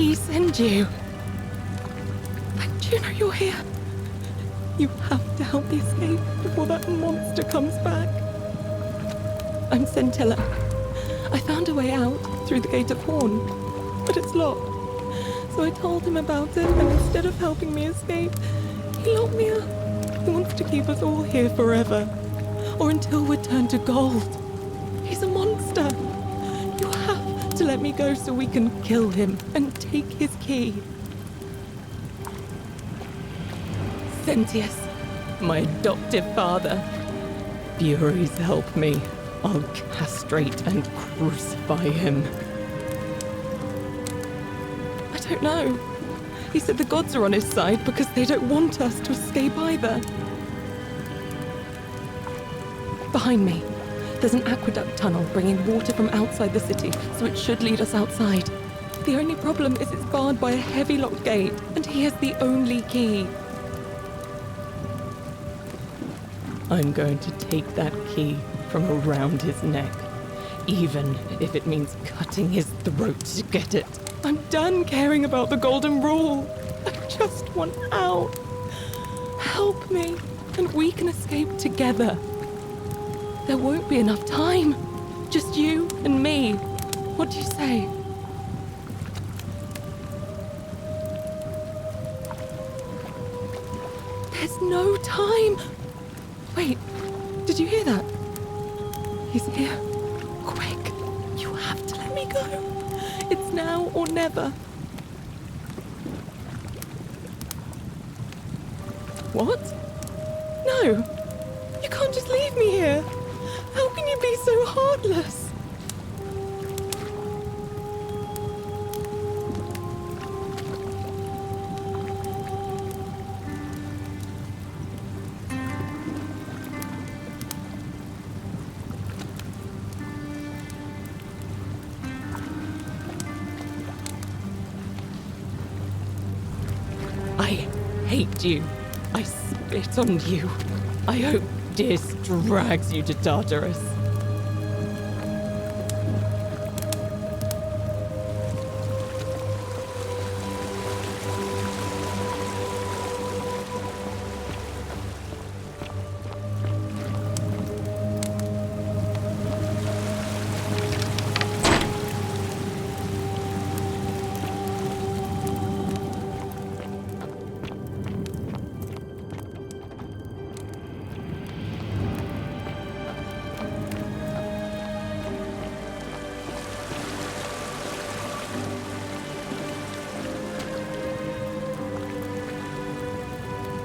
he send you? Do you know you're here? You have to help me escape before that monster comes back. I'm Scintilla. I found a way out through the Gate of Horn, but it's locked. So I told him about it, and instead of helping me escape, he locked me up. He wants to keep us all here forever, or until we're turned to gold. He's a monster. You have to let me go so we can kill him and take his key. Sentius, my adoptive father. Furies help me. I'll castrate and crucify him. I don't know. He said the gods are on his side because they don't want us to escape either. Behind me, there's an aqueduct tunnel bringing water from outside the city, so it should lead us outside. The only problem is it's barred by a heavy locked gate, and he has the only key. I'm going to take that key from around his neck, even if it means cutting his throat to get it. I'm done caring about the Golden Rule. I just want out. Help me, and we can escape together. There won't be enough time. Just you and me. What do you say? There's no time. Wait, did you hear that? He's here. Quick, you have to let me go. It's now or never. What? No, you can't just leave me here. How can you be so heartless? I hate you. I spit on you. I hope Dis drags you to Tartarus.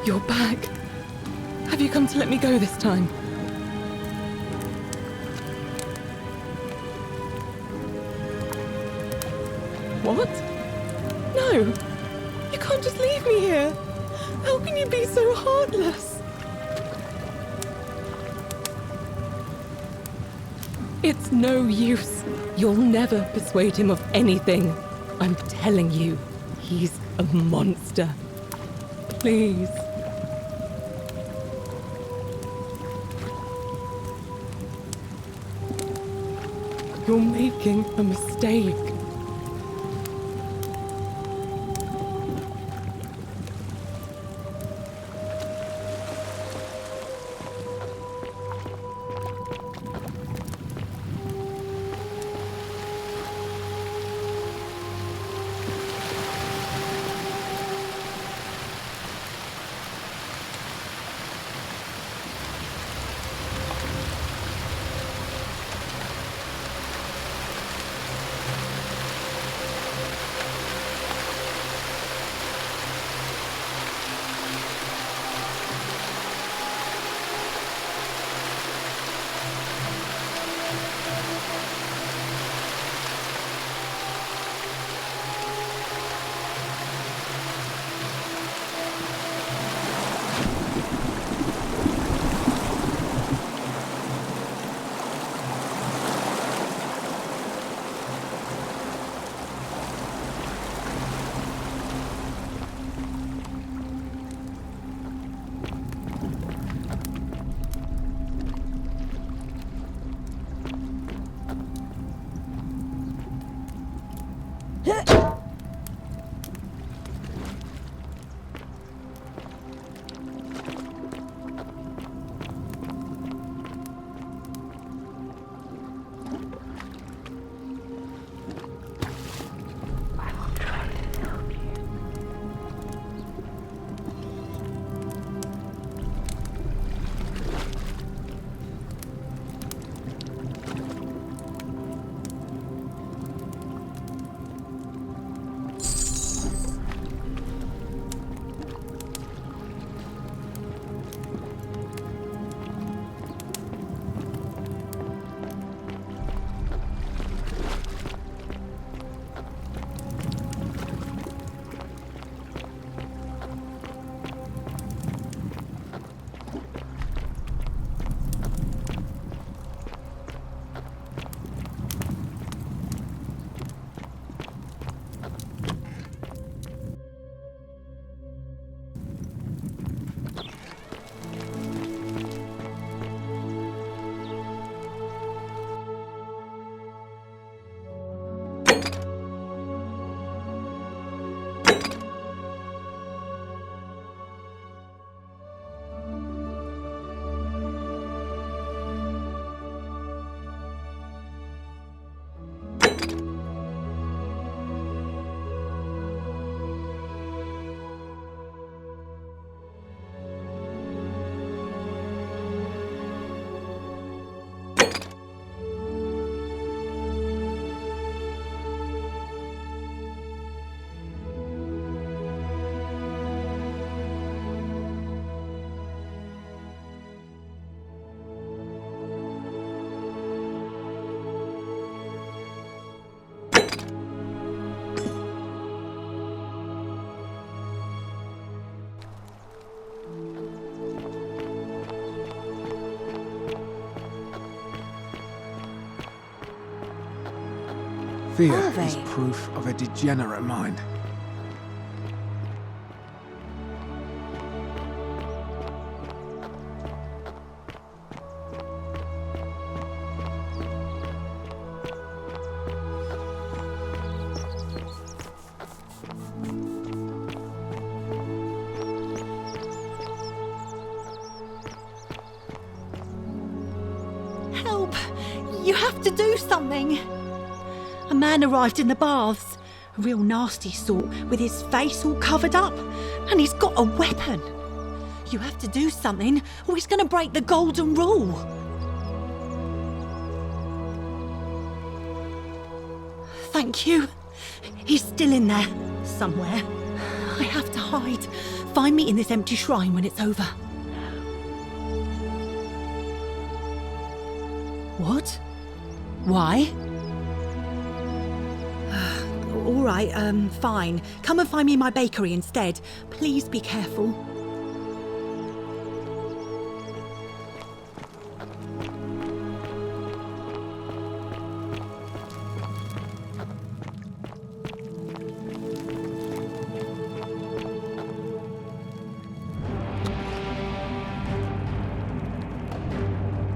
You're back. Have you come to let me go this time? What? No! You can't just leave me here! How can you be so heartless? It's no use. You'll never persuade him of anything. I'm telling you, he's a monster. Please. You're making a mistake. Fear Are they? is proof of a degenerate mind. Help! You have to do something! A man arrived in the baths. A real nasty sort, with his face all covered up. And he's got a weapon. You have to do something, or he's going to break the golden rule. Thank you. He's still in there, somewhere. I have to hide. Find me in this empty shrine when it's over. What? Why? All right, fine. Come and find me in my bakery instead. Please be careful.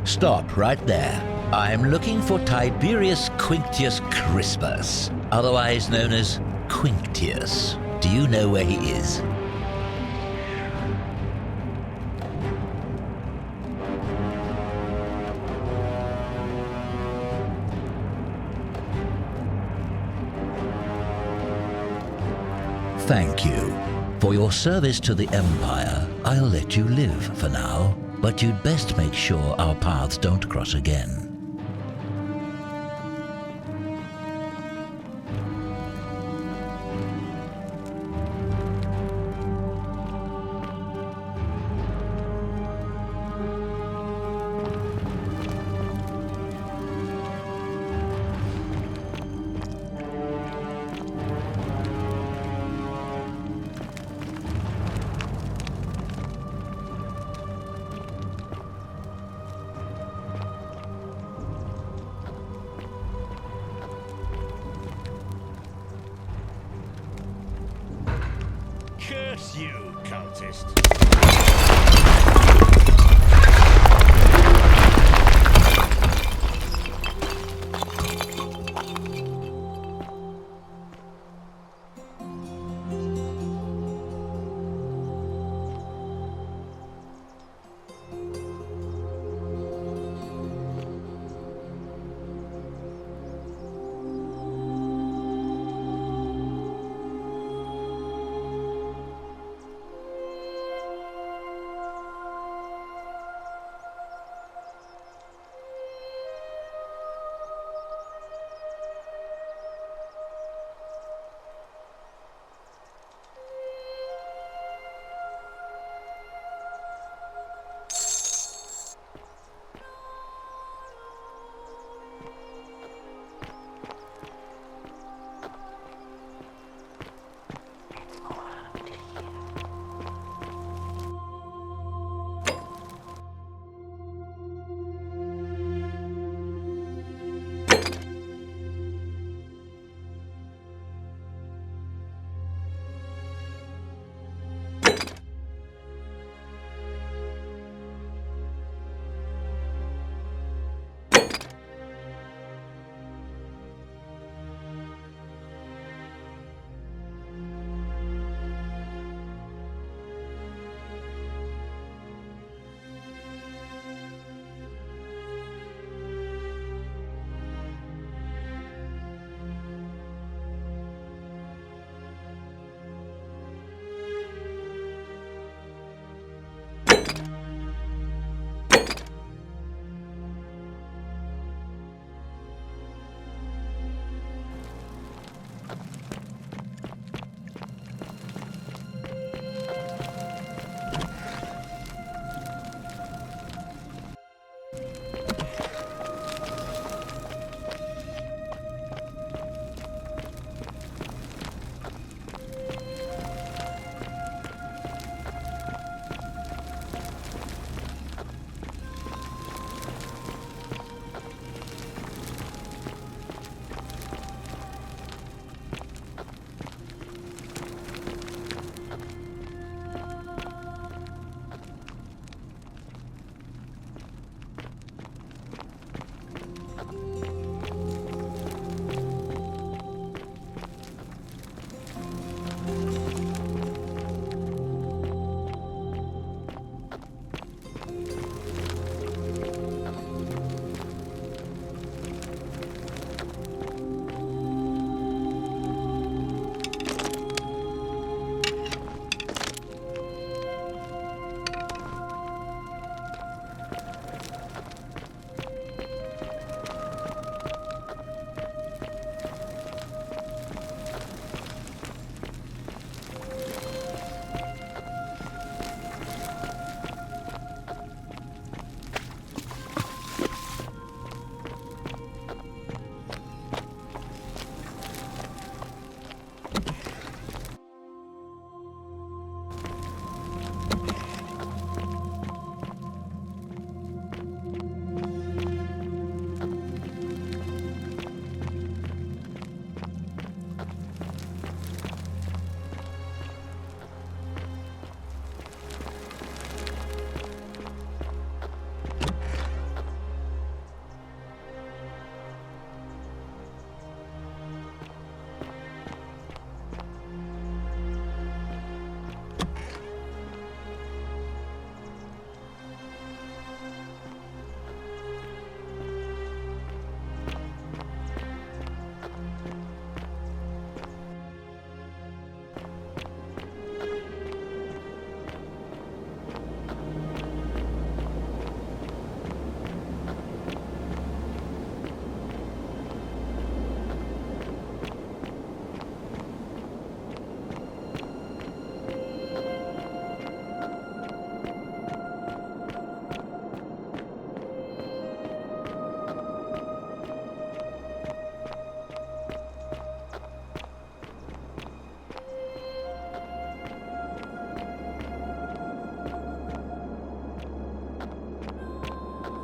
Stop right there. I'm looking for Tiberius Quinctius Crispus, otherwise known as Quinctius. Do you know where he is? Thank you. For your service to the Empire, I'll let you live for now, but you'd best make sure our paths don't cross again. Curse you, cultist.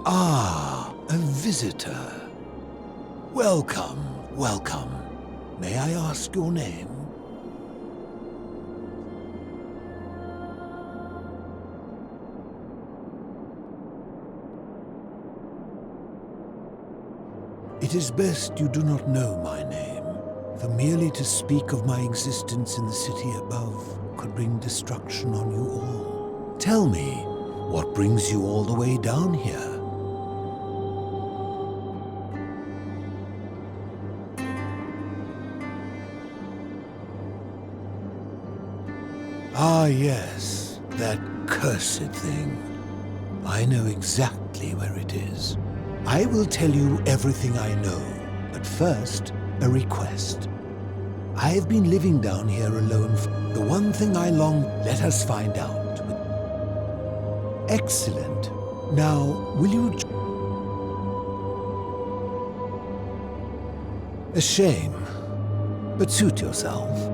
Ah, a visitor. Welcome, welcome. May I ask your name? It is best you do not know my name, for merely to speak of my existence in the city above could bring destruction on you all. Tell me, what brings you all the way down here? Ah, yes, that cursed thing. I know exactly where it is. I will tell you everything I know, but first, a request. I have been living down here alone. The one thing I long, let us find out. Excellent. Now, will you... A shame, but suit yourself.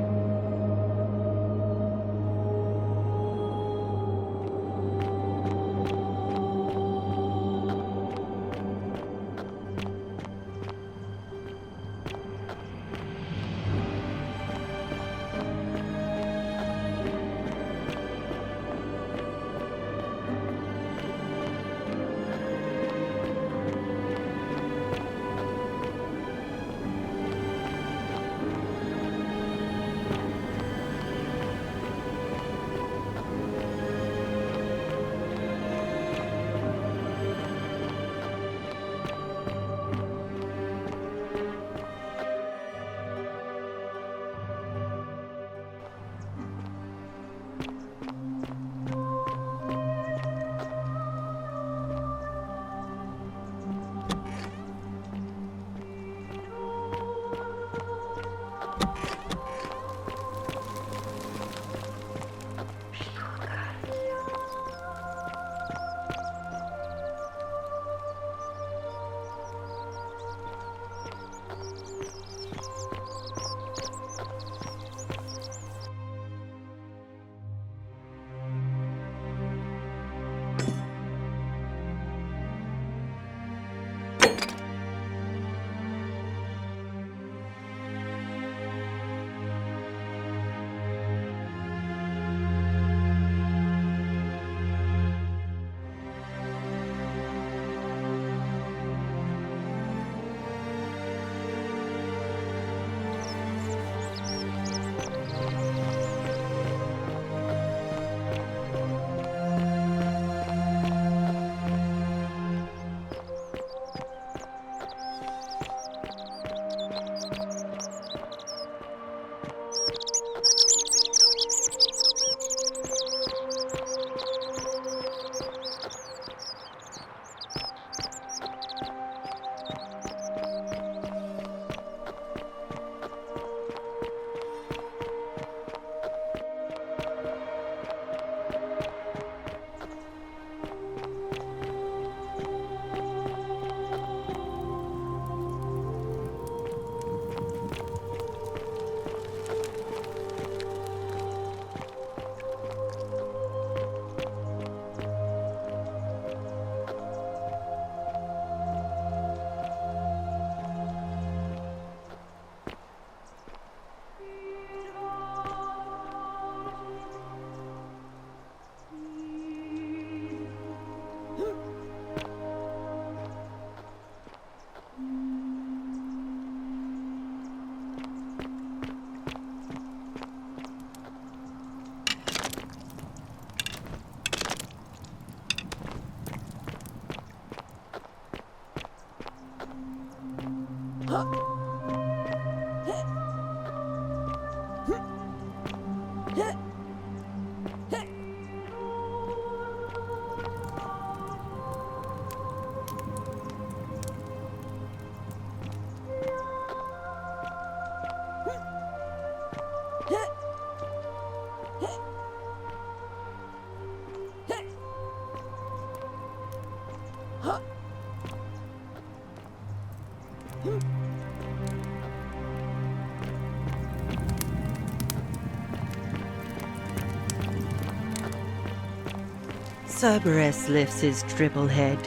Cerberus lifts his dribble head.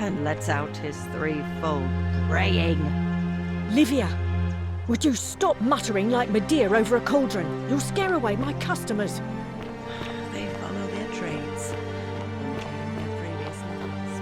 and lets out his threefold braying. Livia, would you stop muttering like Medea over a cauldron? You'll scare away my customers. They follow their trades. Their previous lives.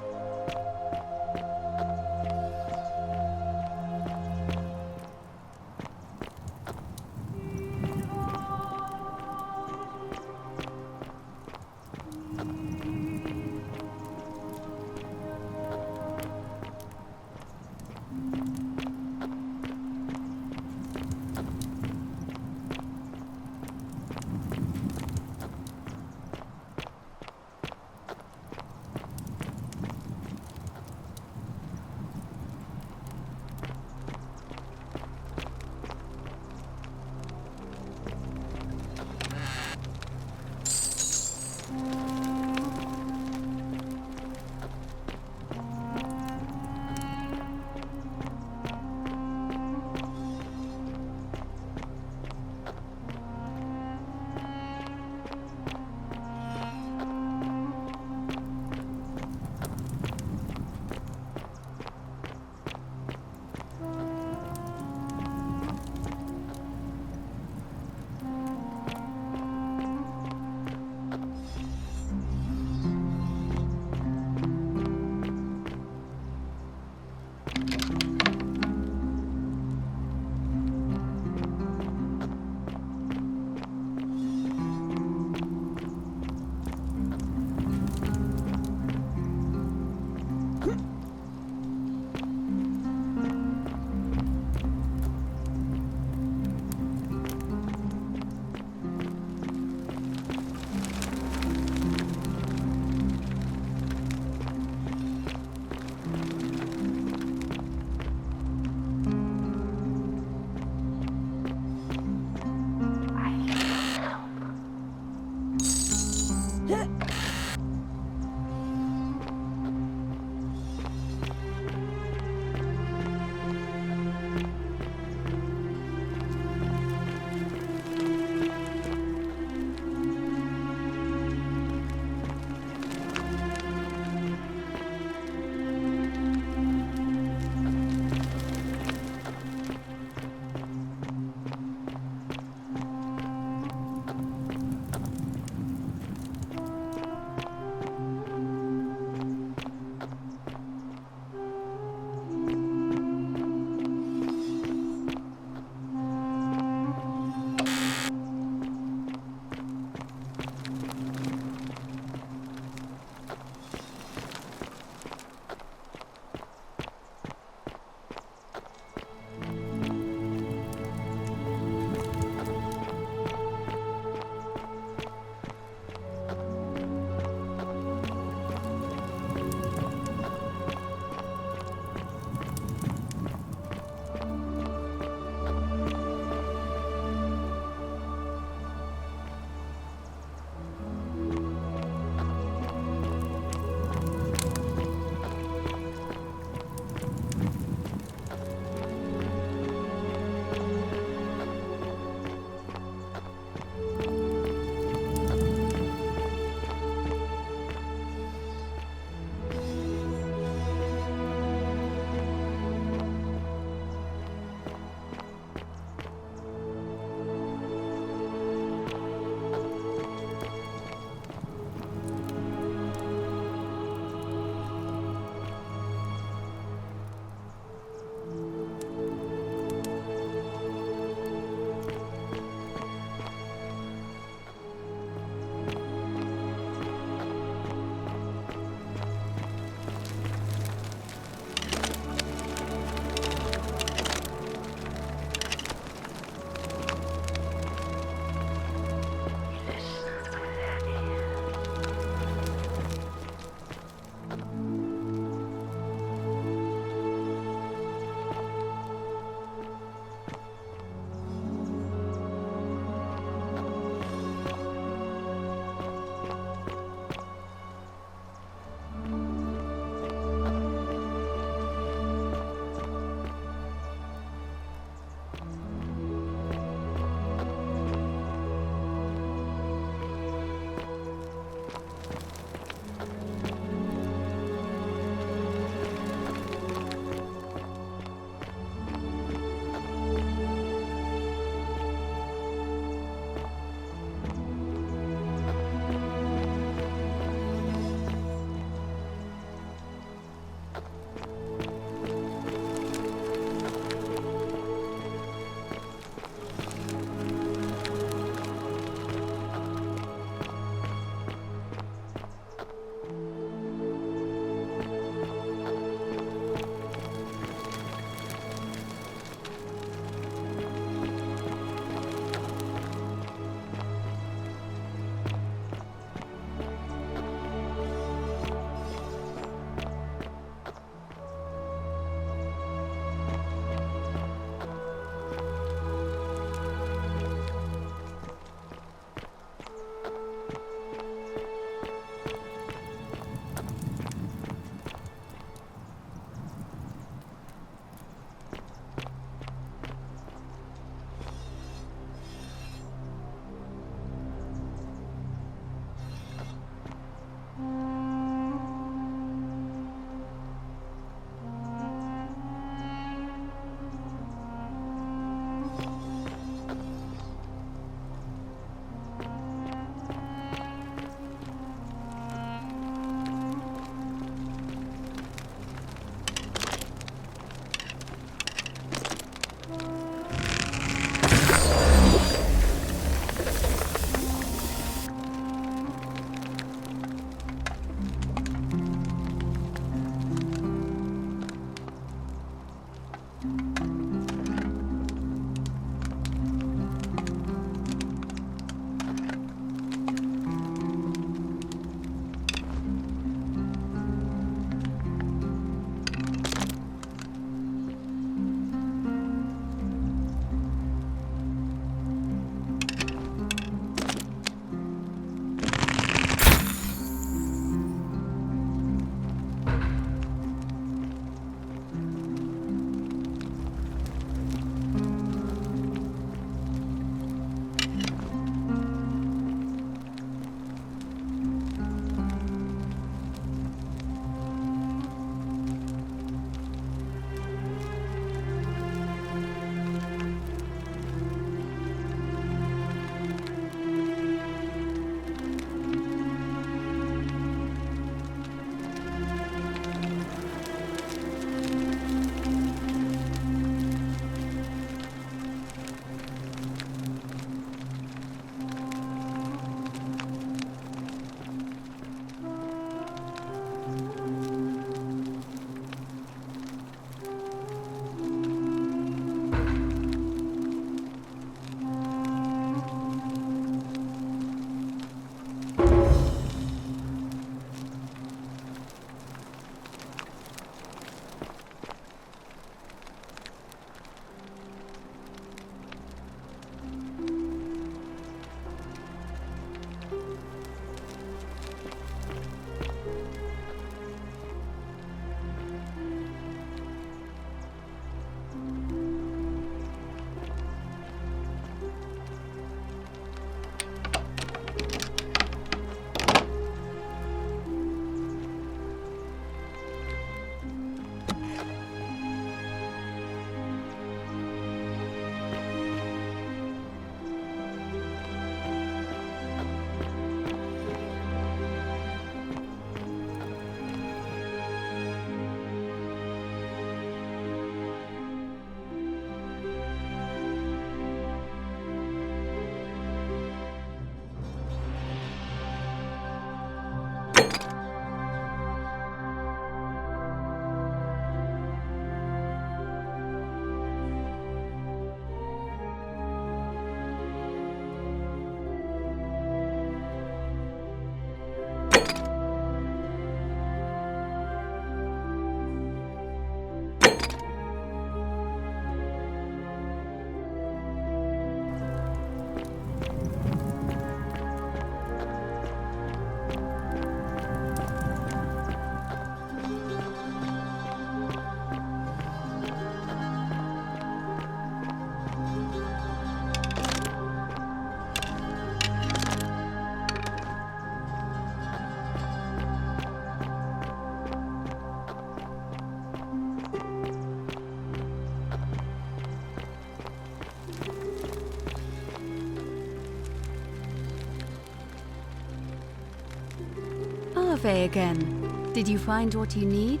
Ave again. Did you find what you need?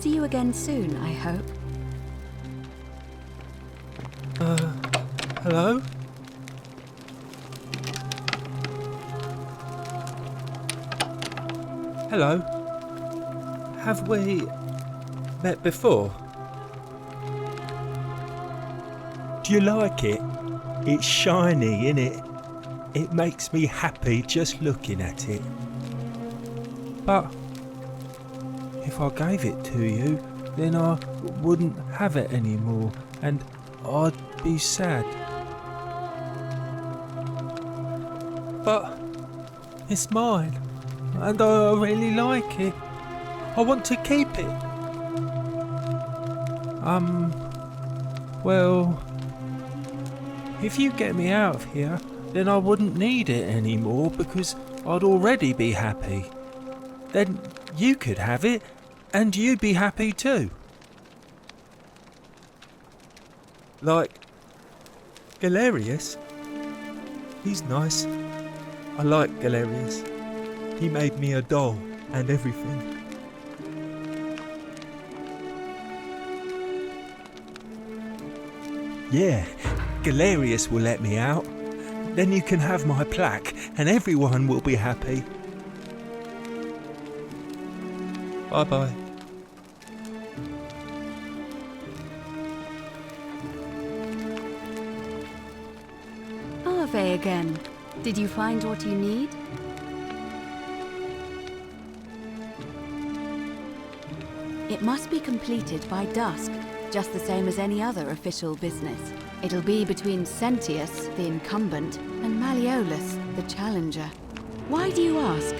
See you again soon, I hope. Hello? Hello? Have we met before? Do you like it? It's shiny, innit? It makes me happy just looking at it. But if I gave it to you, then I wouldn't have it anymore, and I'd be sad. But it's mine, and I really like it. I want to keep it. Well, if you get me out of here, then I wouldn't need it anymore because I'd already be happy. Then you could have it, and you'd be happy too. Like Galerius. He's nice. I like Galerius. He made me a doll and everything. Yeah, Galerius will let me out. Then you can have my plaque and everyone will be happy. Bye-bye. Ave again. Did you find what you need? It must be completed by dusk, just the same as any other official business. It'll be between Sentius, the incumbent, and Malleolus, the challenger. Why do you ask?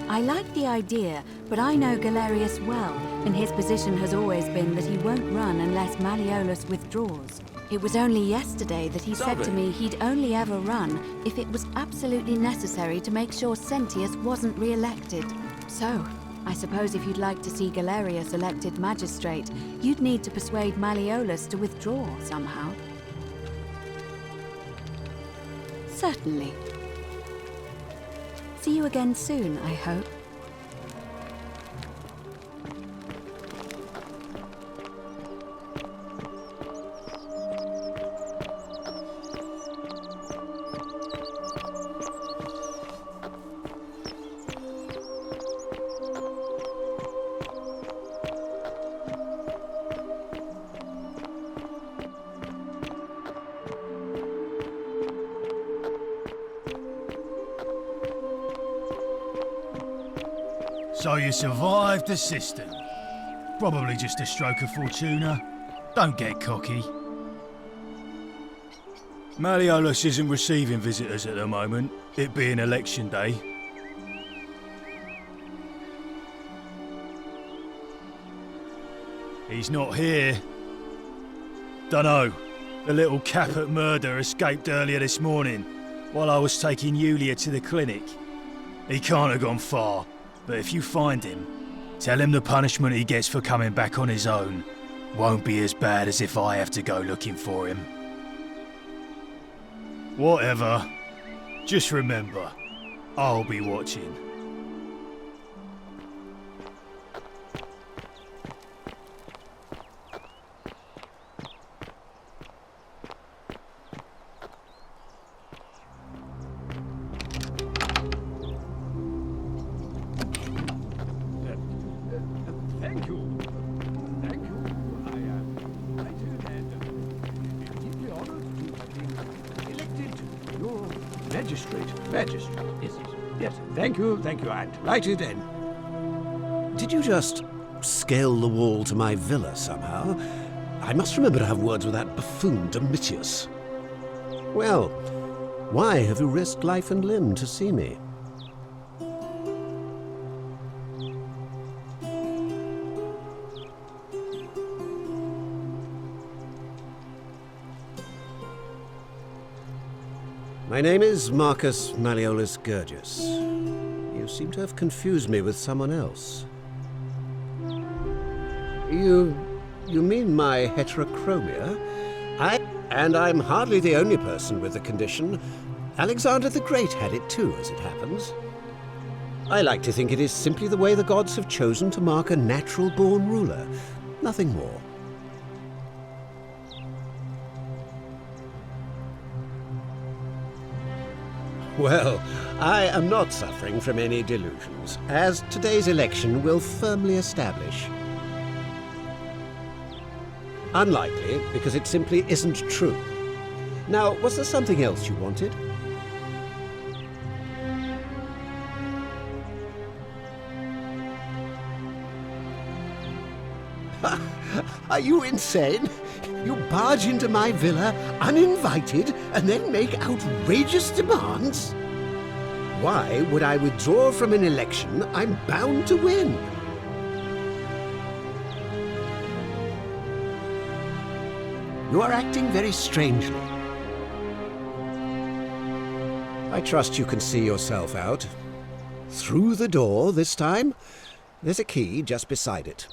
I like the idea, but I know Galerius well, and his position has always been that he won't run unless Malleolus withdraws. It was only yesterday that he said to me he'd only ever run if it was absolutely necessary to make sure Sentius wasn't re-elected. So, I suppose if you'd like to see Galerius elected magistrate, you'd need to persuade Malleolus to withdraw somehow. Certainly. See you again soon, I hope. So you survived the system. Probably just a stroke of fortuna. Don't get cocky. Malleolus isn't receiving visitors at the moment, it being election day. He's not here. Dunno. The little Caput murder escaped earlier this morning, while I was taking Yulia to the clinic. He can't have gone far. But if you find him, tell him the punishment he gets for coming back on his own won't be as bad as if I have to go looking for him. Whatever. Just remember, I'll be watching. Thank you. Thank you. I am delighted and deeply honored to have been elected your magistrate. Magistrate, yes, yes. Yes, thank you, and right it in. Did you just scale the wall to my villa somehow? I must remember to have words with that buffoon Domitius. Well, why have you risked life and limb to see me? My name is Marcus Malleolus Gurgis. You seem to have confused me with someone else. You mean my heterochromia? And I'm hardly the only person with the condition. Alexander the Great had it too, as it happens. I like to think it is simply the way the gods have chosen to mark a natural-born ruler. Nothing more. Well, I am not suffering from any delusions, as today's election will firmly establish. Unlikely, because it simply isn't true. Now, was there something else you wanted? Are you insane? You barge into my villa uninvited and then make outrageous demands? Why would I withdraw from an election I'm bound to win? You are acting very strangely. I trust you can see yourself out. Through the door this time. There's a key just beside it.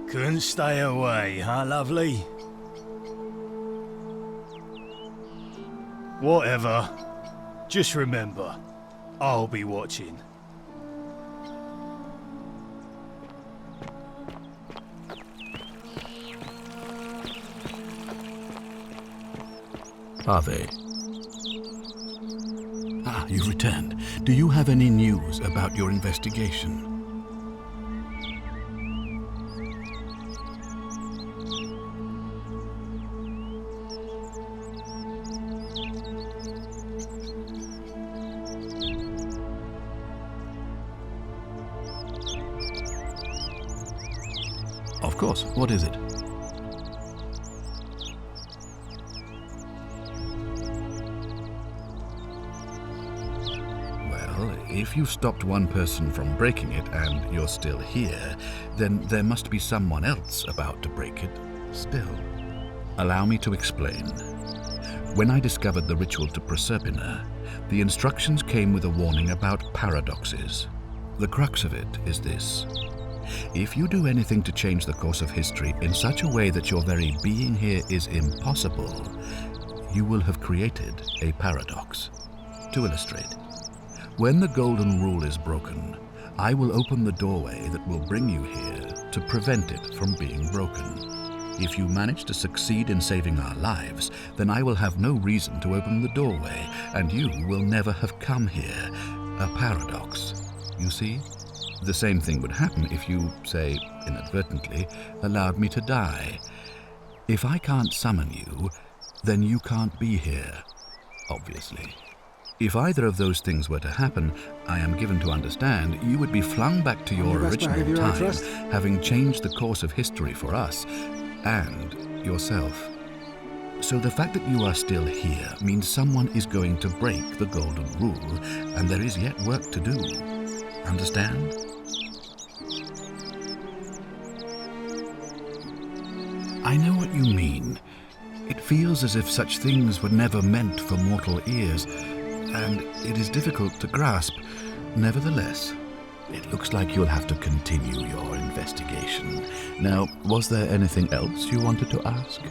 Couldn't stay away, huh, lovely? Whatever. Just remember, I'll be watching. Are they? Ah, you returned. Do you have any news about your investigation? Of course. What is it? Well, if you stopped one person from breaking it and you're still here, then there must be someone else about to break it still. Allow me to explain. When I discovered the ritual to Proserpina, the instructions came with a warning about paradoxes. The crux of it is this. If you do anything to change the course of history in such a way that your very being here is impossible, you will have created a paradox. To illustrate, when the Golden Rule is broken, I will open the doorway that will bring you here to prevent it from being broken. If you manage to succeed in saving our lives, then I will have no reason to open the doorway, and you will never have come here. A paradox, you see? The same thing would happen if you, say, inadvertently, allowed me to die. If I can't summon you, then you can't be here, obviously. If either of those things were to happen, I am given to understand you would be flung back to your original time, having changed the course of history for us and yourself. So the fact that you are still here means someone is going to break the Golden Rule, and there is yet work to do. Understand? I know what you mean. It feels as if such things were never meant for mortal ears, and it is difficult to grasp. Nevertheless, it looks like you'll have to continue your investigation. Now, was there anything else you wanted to ask?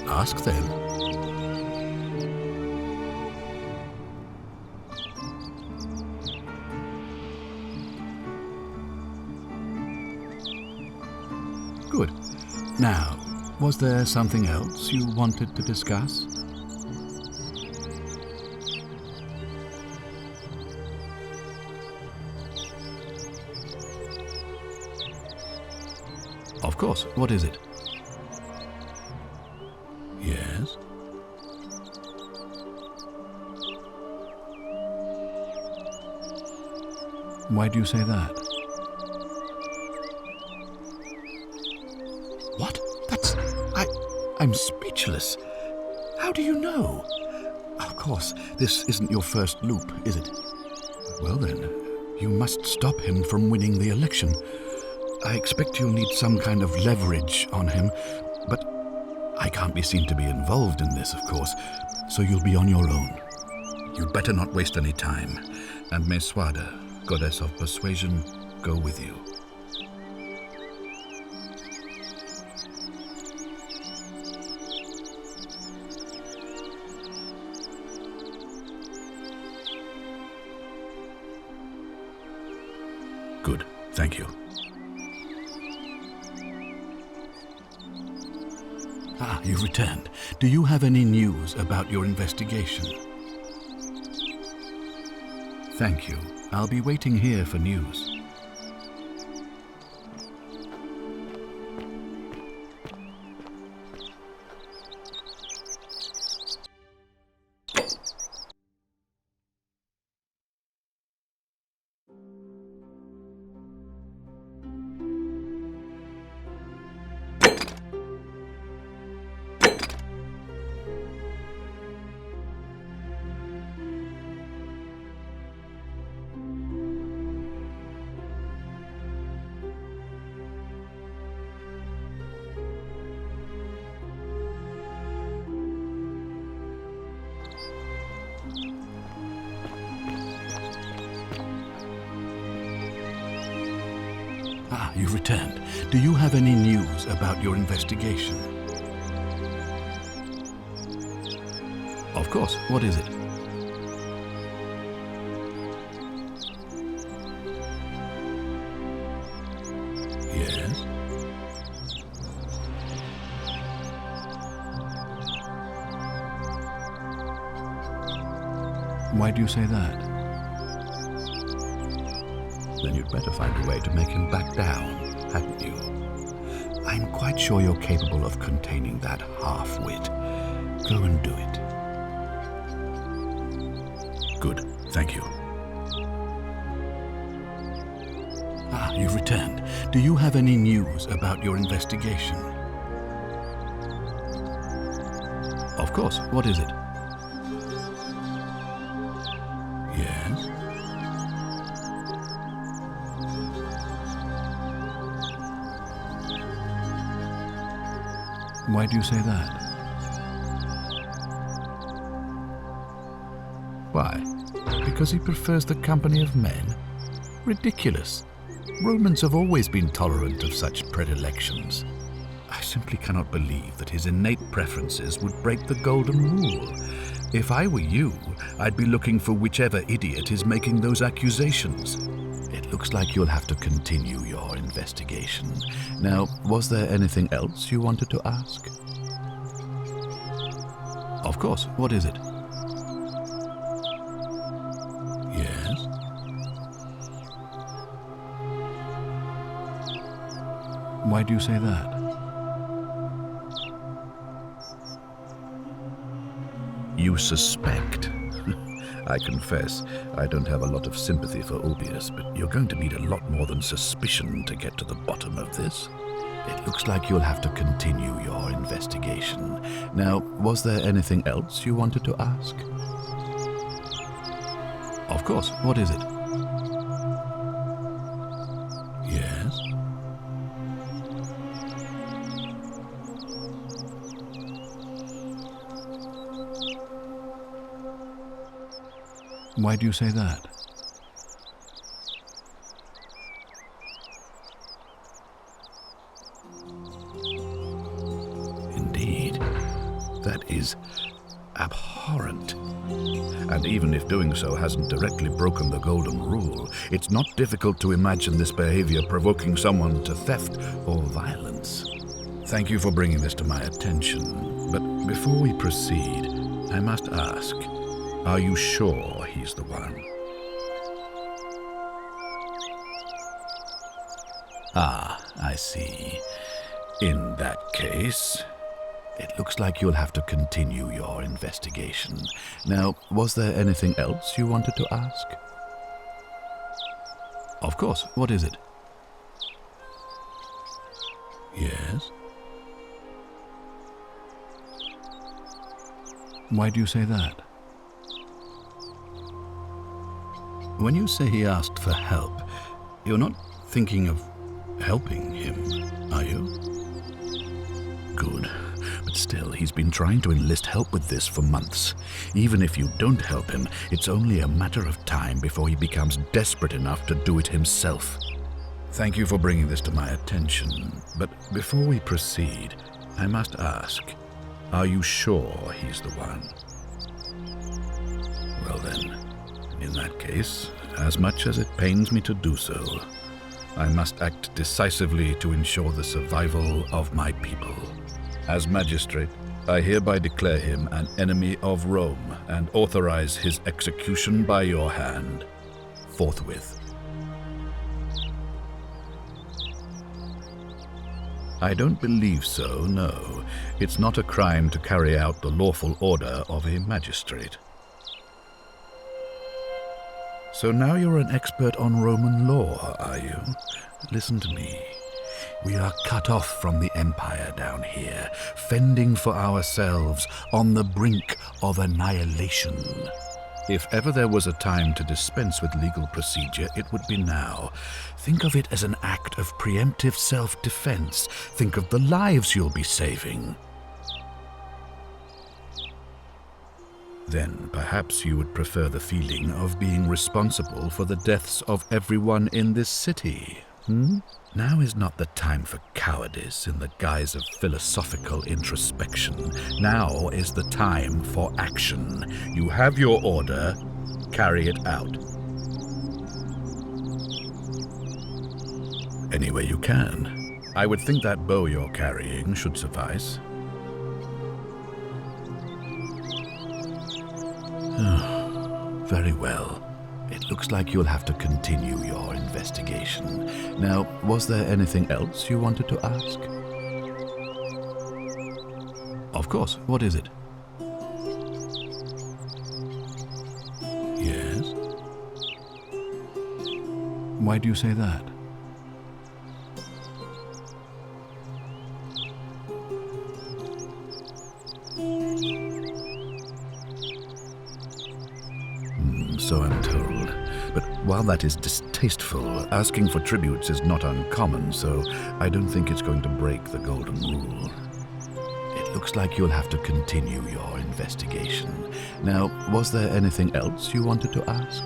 Ask then. Good. Now, was there something else you wanted to discuss? Of course. What is it? Yes? Why do you say that? What? I'm speechless. How do you know? Of course, this isn't your first loop, is it? Well then, you must stop him from winning the election. I expect you'll need some kind of leverage on him, but I can't be seen to be involved in this, of course, so you'll be on your own. You'd better not waste any time, and may Swada, goddess of persuasion, go with you. Good, thank you. You've returned. Do you have any news about your investigation? Thank you. I'll be waiting here for news. You've returned. Do you have any news about your investigation? Of course. What is it? Yes? Why do you say that? Then you'd better find a way to make him back down, hadn't you? I'm quite sure you're capable of containing that half-wit. Go and do it. Good, thank you. You've returned. Do you have any news about your investigation? Of course, what is it? Yes? Why do you say that? Why? Because he prefers the company of men? Ridiculous. Romans have always been tolerant of such predilections. I simply cannot believe that his innate preferences would break the golden rule. If I were you, I'd be looking for whichever idiot is making those accusations. It looks like you'll have to continue your investigation. Now, was there anything else you wanted to ask? Of course. What is it? Yes? Why do you say that? You suspect. I confess, I don't have a lot of sympathy for Ulpius, but you're going to need a lot more than suspicion to get to the bottom of this. It looks like you'll have to continue your investigation. Now, was there anything else you wanted to ask? Of course. What is it? Yes? Why do you say that? Indeed, that is abhorrent. And even if doing so hasn't directly broken the golden rule, it's not difficult to imagine this behavior provoking someone to theft or violence. Thank you for bringing this to my attention, but before we proceed, I must ask, are you sure he's the one? Ah, I see. In that case, it looks like you'll have to continue your investigation. Now, was there anything else you wanted to ask? Of course. What is it? Yes? Why do you say that? When you say he asked for help, you're not thinking of helping him, are you? Good. But still, he's been trying to enlist help with this for months. Even if you don't help him, it's only a matter of time before he becomes desperate enough to do it himself. Thank you for bringing this to my attention, but before we proceed, I must ask, are you sure he's the one? Well then, in that case, as much as it pains me to do so, I must act decisively to ensure the survival of my people. As magistrate, I hereby declare him an enemy of Rome and authorize his execution by your hand, forthwith. I don't believe so, no. It's not a crime to carry out the lawful order of a magistrate. So now you're an expert on Roman law, are you? Listen to me. We are cut off from the Empire down here, fending for ourselves on the brink of annihilation. If ever there was a time to dispense with legal procedure, it would be now. Think of it as an act of preemptive self-defense. Think of the lives you'll be saving. Then perhaps you would prefer the feeling of being responsible for the deaths of everyone in this city, Now is not the time for cowardice in the guise of philosophical introspection. Now is the time for action. You have your order. Carry it out. Any way you can. I would think that bow you're carrying should suffice. Very well. It looks like you'll have to continue your investigation. Now, was there anything else you wanted to ask? Of course. What is it? Yes? Why do you say that? So I'm told. But while that is distasteful, asking for tributes is not uncommon, so I don't think it's going to break the golden rule. It looks like you'll have to continue your investigation. Now, was there anything else you wanted to ask?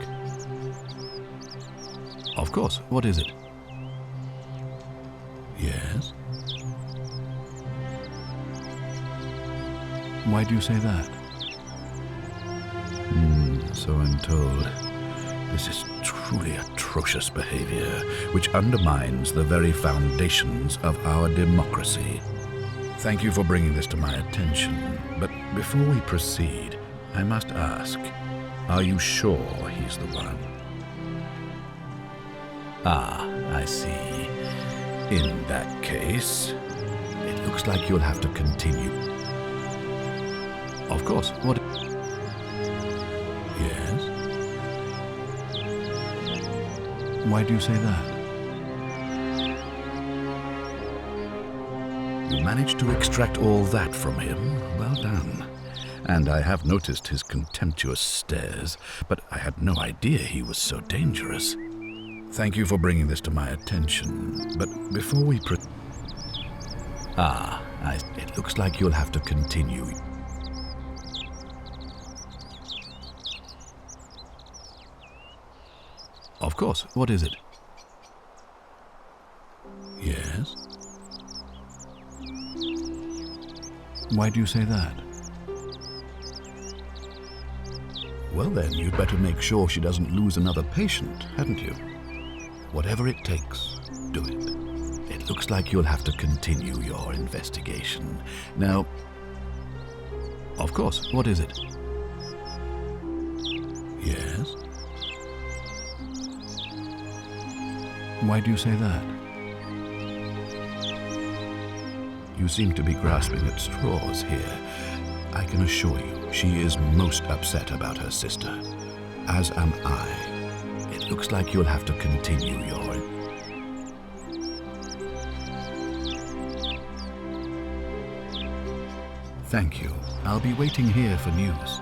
Of course. What is it? Yes? Why do you say that? So I'm told. This is truly atrocious behavior, which undermines the very foundations of our democracy. Thank you for bringing this to my attention, but before we proceed, I must ask, are you sure he's the one? Ah, I see. In that case, it looks like you'll have to continue. Of course. What? Yes? Why do you say that? You managed to extract all that from him. Well done. And I have noticed his contemptuous stares, but I had no idea he was so dangerous. Thank you for bringing this to my attention, but before we it looks like you'll have to continue. Of course. What is it? Yes? Why do you say that? Well then, you'd better make sure she doesn't lose another patient, hadn't you? Whatever it takes, do it. It looks like you'll have to continue your investigation. Now, of course. What is it? Yes? Why do you say that? You seem to be grasping at straws here. I can assure you, she is most upset about her sister. As am I. It looks like you'll have to continue your... Thank you. I'll be waiting here for news.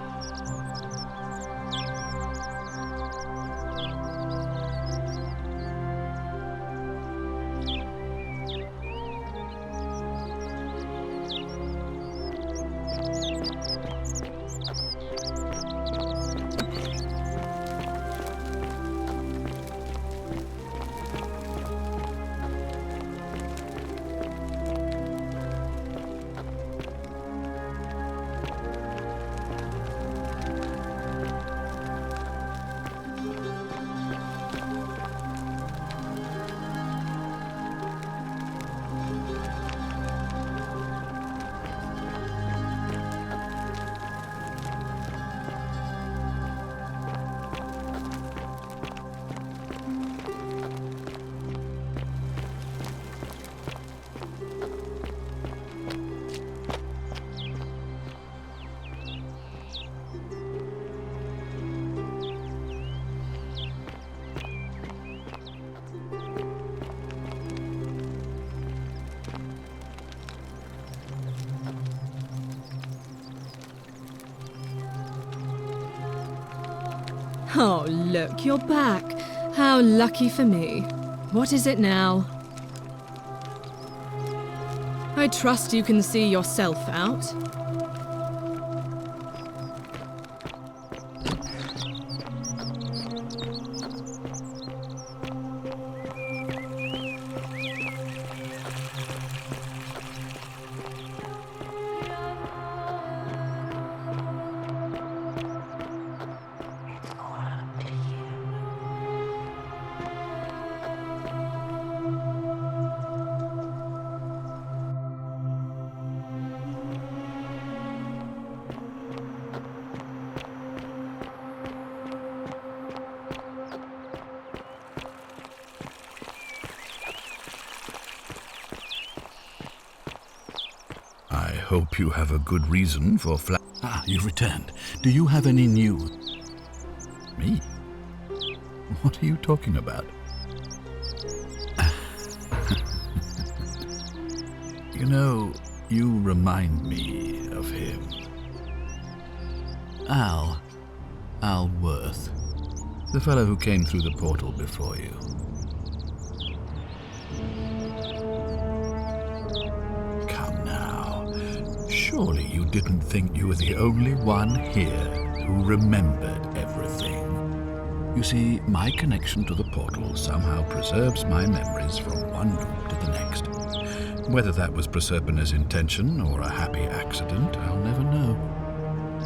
Oh, look, you're back. How lucky for me. What is it now? I trust you can see yourself out. I hope you have a good reason for you've returned. Do you have any news? Me? What are you talking about? You know, you remind me of him. Al Worth. The fellow who came through the portal before you. Surely you didn't think you were the only one here who remembered everything. You see, my connection to the portal somehow preserves my memories from one loop to the next. Whether that was Proserpina's intention or a happy accident, I'll never know.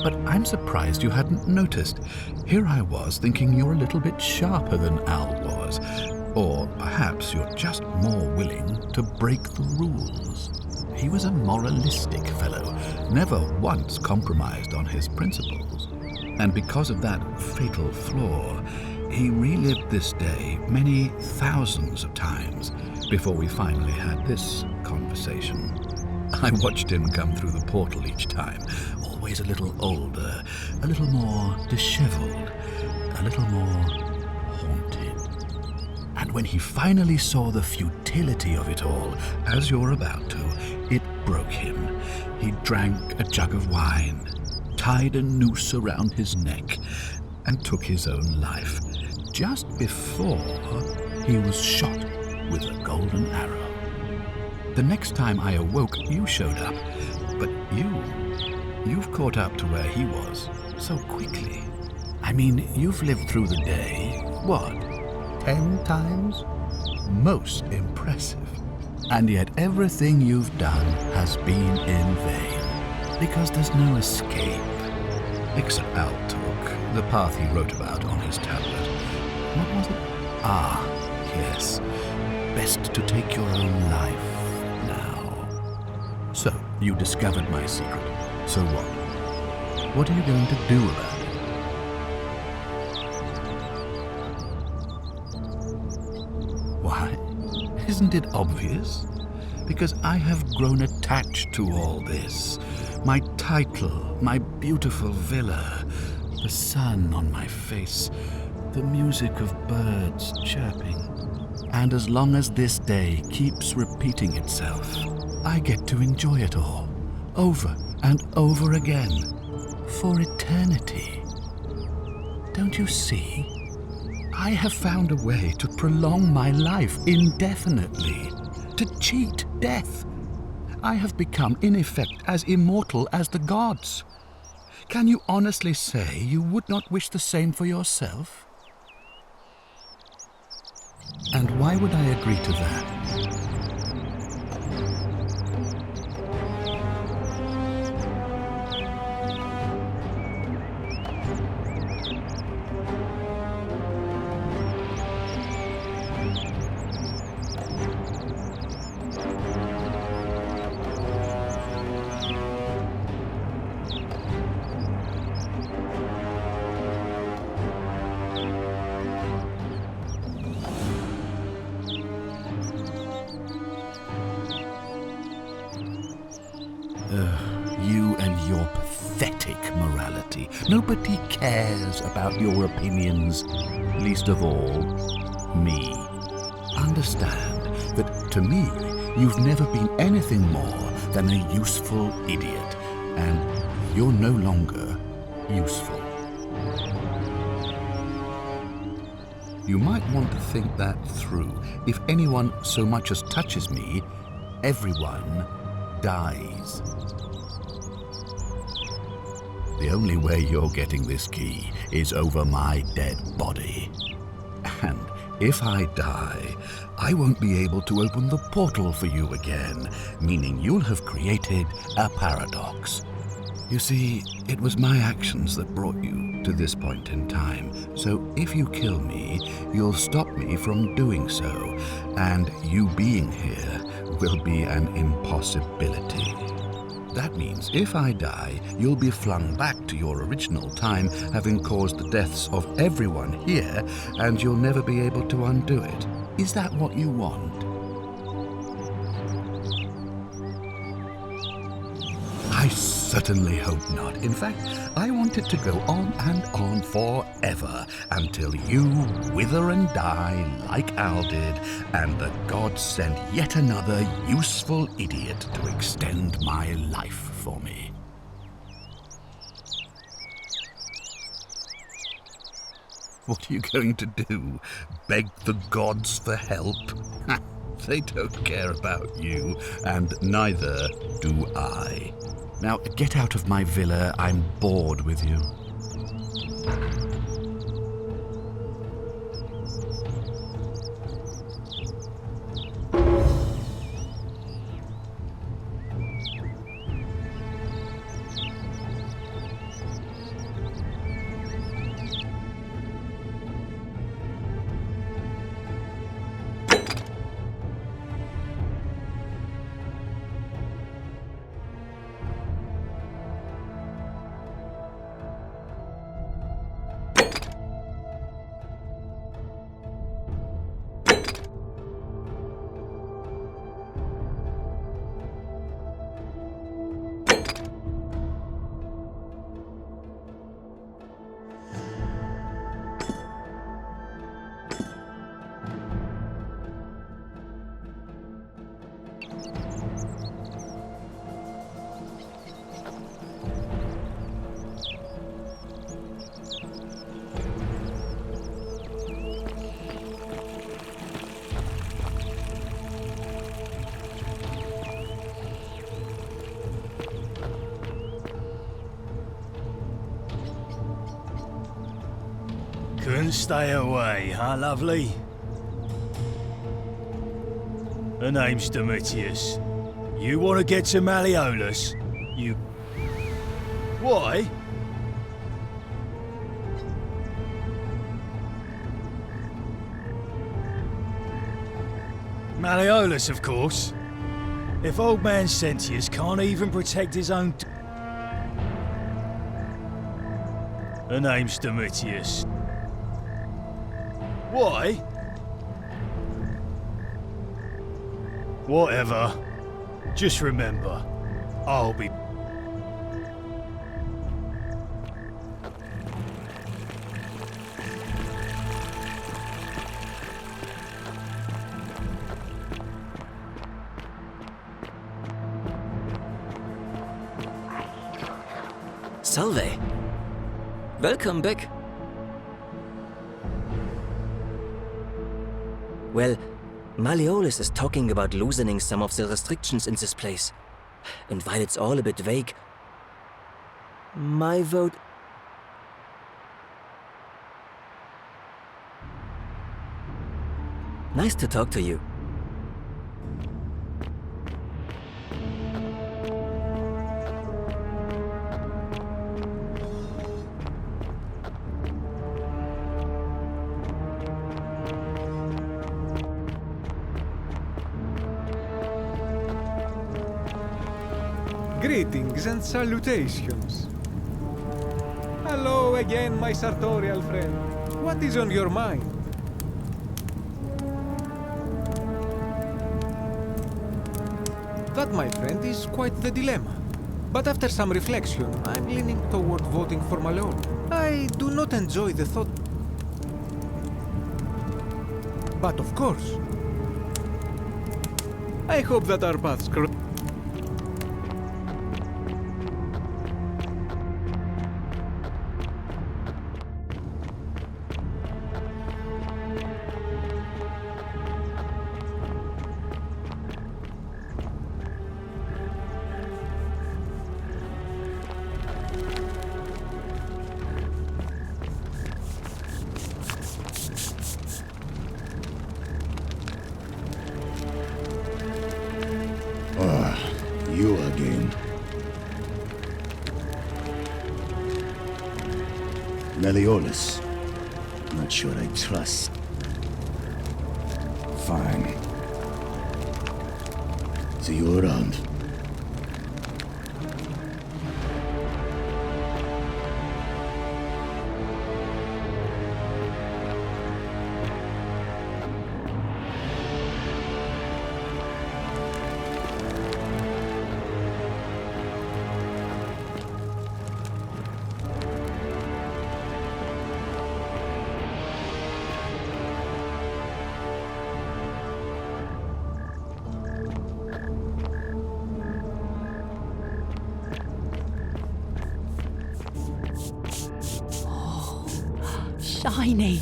But I'm surprised you hadn't noticed. Here I was thinking you're a little bit sharper than Al was. Or perhaps you're just more willing to break the rules. He was a moralistic fellow, never once compromised on his principles. And because of that fatal flaw, he relived this day many thousands of times before we finally had this conversation. I watched him come through the portal each time, always a little older, a little more disheveled, a little more haunted. And when he finally saw the futility of it all, as you're about to, it broke him. He drank a jug of wine, tied a noose around his neck, and took his own life, just before he was shot with a golden arrow. The next time I awoke, you showed up, but you've caught up to where he was so quickly. I mean, you've lived through the day, what, 10 times? Most impressive. And yet everything you've done has been in vain, because there's no escape. Except Al took the path he wrote about on his tablet. What was it? Ah, yes. Best to take your own life now. So, you discovered my secret. So what? What are you going to do about it? Why? Isn't it obvious? because I have grown attached to all this. My title, my beautiful villa, the sun on my face, the music of birds chirping. And as long as this day keeps repeating itself, I get to enjoy it all, over and over again, for eternity. Don't you see? I have found a way to prolong my life indefinitely, to cheat death. I have become, in effect, as immortal as the gods. Can you honestly say you would not wish the same for yourself? And why would I agree to that? You and your pathetic morality. Nobody cares about your opinions, least of all, me. Understand that to me, you've never been anything more than a useful idiot, and you're no longer useful. You might want to think that through. If anyone so much as touches me, everyone dies. The only way you're getting this key is over my dead body. And if I die, I won't be able to open the portal for you again, meaning you'll have created a paradox. You see, it was my actions that brought you to this point in time, so if you kill me, you'll stop me from doing so, and you being here will be an impossibility. That means if I die, you'll be flung back to your original time, having caused the deaths of everyone here, and you'll never be able to undo it. Is that what you want? I certainly hope not. In fact, I want it to go on and on forever, until you wither and die like Al did, and the gods send yet another useful idiot to extend my life for me. What are you going to do? Beg the gods for help? They don't care about you, and neither do I. Now, get out of my villa. I'm bored with you. Couldn't stay away, huh, lovely? Her name's Domitius. You want to get to Malleolus? You... Why? Malleolus, of course. If old man Sentius can't even protect his own... Her name's Domitius. Why? Whatever. Just remember, I'll be... Salve. Welcome back. Well, Malleolus is talking about loosening some of the restrictions in this place. And while it's all a bit vague, my vote... Nice to talk to you. Greetings and salutations. Hello again, my sartorial friend. What is on your mind? That, my friend, is quite the dilemma. But after some reflection, I'm leaning toward voting for Malone. I do not enjoy the thought. But of course, I hope that our paths cross. You again. Malleolus. Not sure I trust. Fine. See you around. Shiny.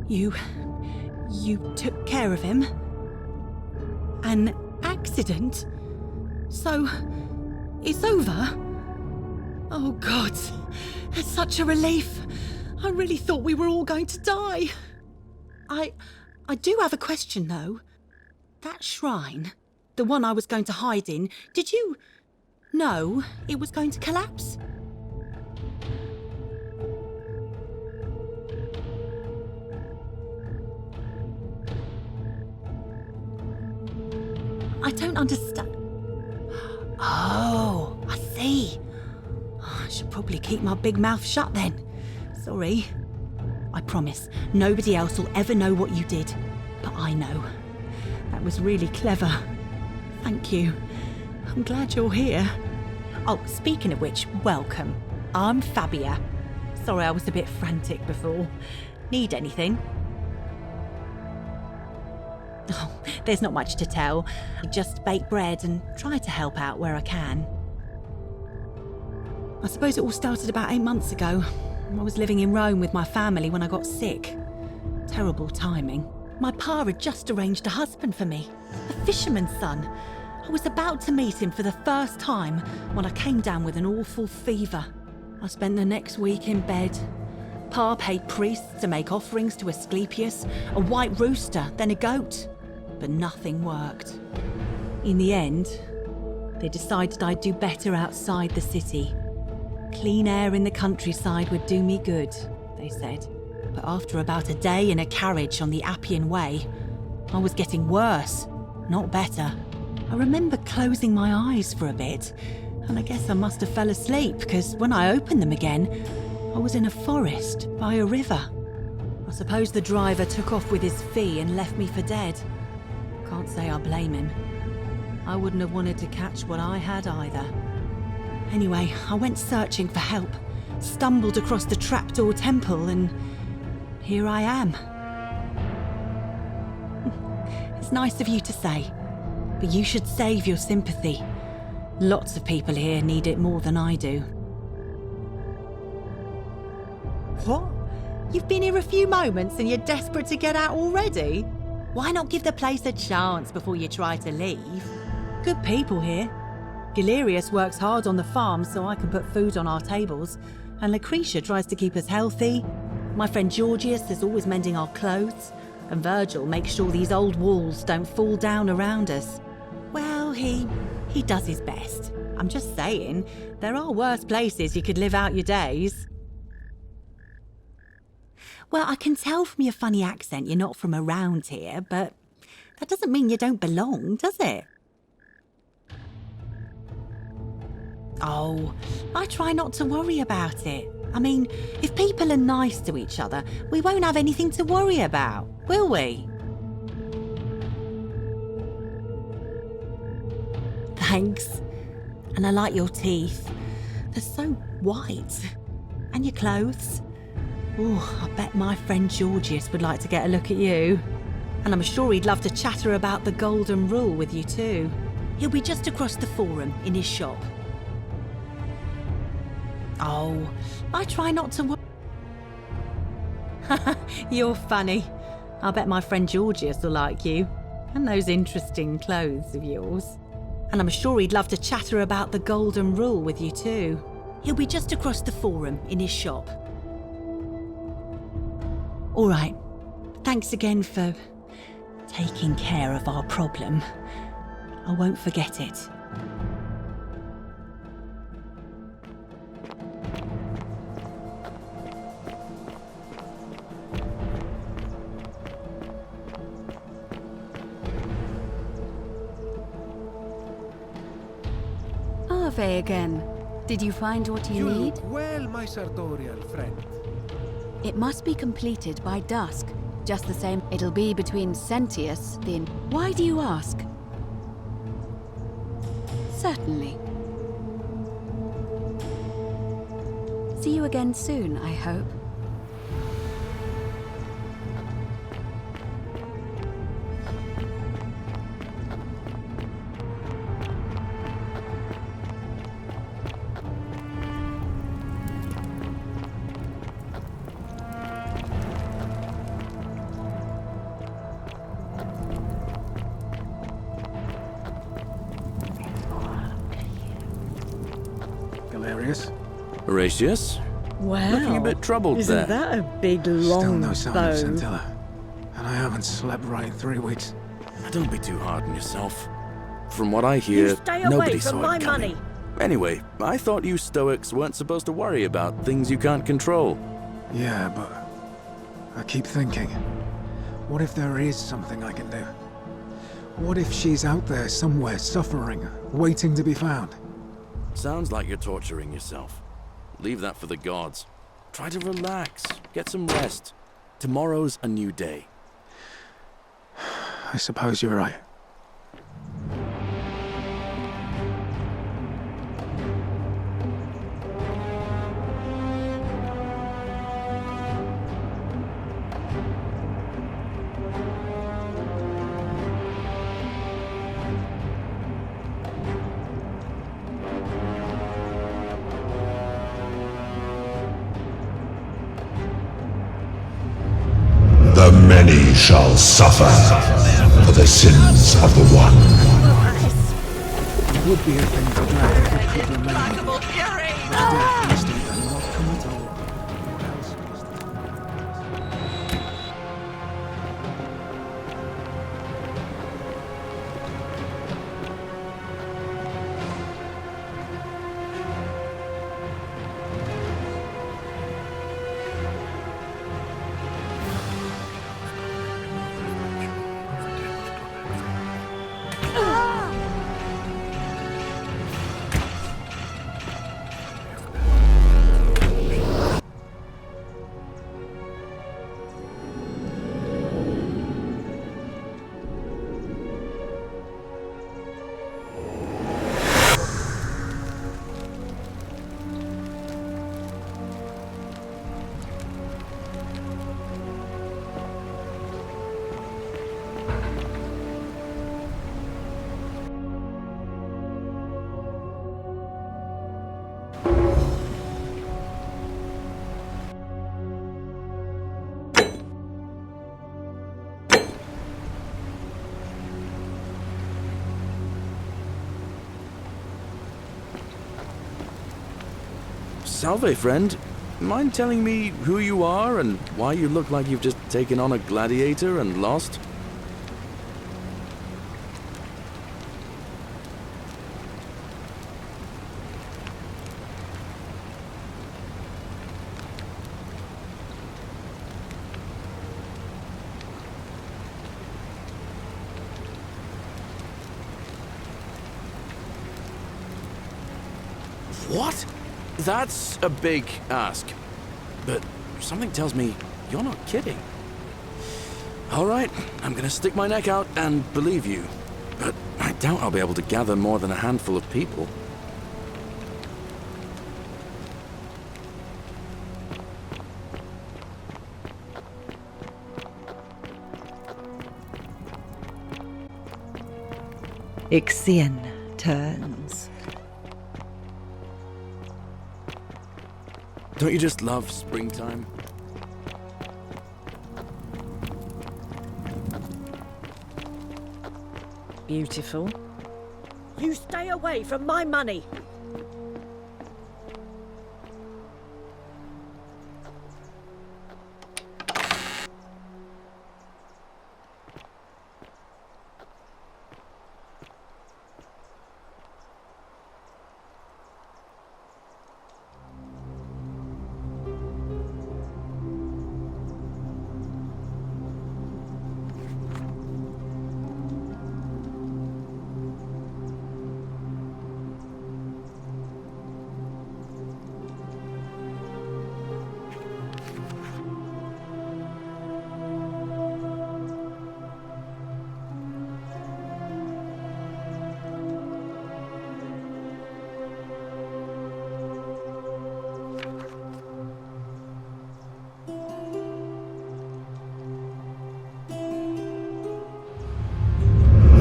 You took care of him? An accident? So, it's over? Oh God, it's such a relief. I really thought we were all going to die. I do have a question though. That shrine, the one I was going to hide in, did you know it was going to collapse? I don't understand. Oh, I see. I should probably keep my big mouth shut then. Sorry. I promise, nobody else will ever know what you did. But I know. That was really clever. Thank you. I'm glad you're here. Oh, speaking of which, welcome. I'm Fabia. Sorry I was a bit frantic before. Need anything? Oh, there's not much to tell. I just bake bread and try to help out where I can. I suppose it all started about 8 months ago. I was living in Rome with my family when I got sick. Terrible timing. My pa had just arranged a husband for me, a fisherman's son. I was about to meet him for the first time when I came down with an awful fever. I spent the next week in bed. Pa paid priests to make offerings to Asclepius, a white rooster, then a goat. But nothing worked. In the end, they decided I'd do better outside the city. Clean air in the countryside would do me good, they said. But after about a day in a carriage on the Appian Way, I was getting worse, not better. I remember closing my eyes for a bit And I guess I must have fell asleep, because when I opened them again, I was in a forest by a river. I suppose the driver took off with his fee and left me for dead. Can't say I blame him. I wouldn't have wanted to catch what I had either. Anyway, I went searching for help, stumbled across the trapdoor temple, and here I am. It's nice of you to say, but you should save your sympathy. Lots of people here need it more than I do. What? You've been here a few moments and you're desperate to get out already? Why not give the place a chance before you try to leave? Good people here. Galerius works hard on the farm so I can put food on our tables, and Lucretia tries to keep us healthy. My friend Georgius is always mending our clothes, and Virgil makes sure these old walls don't fall down around us. Well, he does his best. I'm just saying, there are worse places you could live out your days. Well, I can tell from your funny accent you're not from around here, but that doesn't mean you don't belong, does it? Oh, I try not to worry about it. I mean, if people are nice to each other, we won't have anything to worry about, will we? Thanks. And I like your teeth. They're so white. And your clothes. Oh, I bet my friend Georgius would like to get a look at you. And I'm sure he'd love to chatter about the Golden Rule with you too. He'll be just across the forum in his shop. Oh, I try not to worry. You're funny. I bet my friend Georgius will like you. And those interesting clothes of yours. And I'm sure he'd love to chatter about the Golden Rule with you too. He'll be just across the forum in his shop. All right. Thanks again for taking care of our problem. I won't forget it. Ave again. Did you find what you need? Look well, my sartorial friend. It must be completed by dusk. Just the same, it'll be between Sentius, the... Why do you ask? Certainly. See you again soon, I hope. Galerius? Horatius? Wow. Looking a bit troubled Isn't there. that a big Still long no sign of bow? Scintilla. And I haven't slept right in 3 weeks. Don't be too hard on yourself. From what I hear, You stay nobody away saw from it my coming. money. Anyway, I thought you Stoics weren't supposed to worry about things you can't control. Yeah, but I keep thinking, what if there is something I can do? What if she's out there somewhere suffering, waiting to be found? Sounds like you're torturing yourself. Leave that for the gods. Try to relax, get some rest. Tomorrow's a new day. I suppose you're right. The many shall suffer for the sins of the one. It would be a thing to drag if it could remain. But death instinct and not come at all. What else is there? Salve, friend. Mind telling me who you are and why you look like you've just taken on a gladiator and lost? What? That's a big ask. But something tells me you're not kidding. Alright, I'm gonna stick my neck out and believe you. But I doubt I'll be able to gather more than a handful of people. Ixion turns. Don't you just love springtime? Beautiful. You stay away from my money.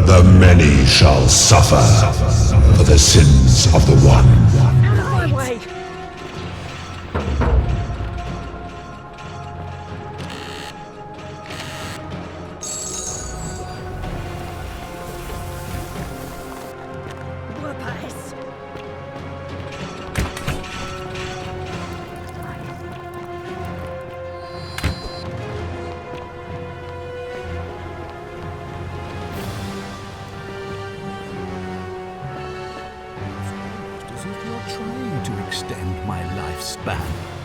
The many shall suffer for the sins of the one. Out of my way! Whoop-ass. As if you're trying to extend my lifespan.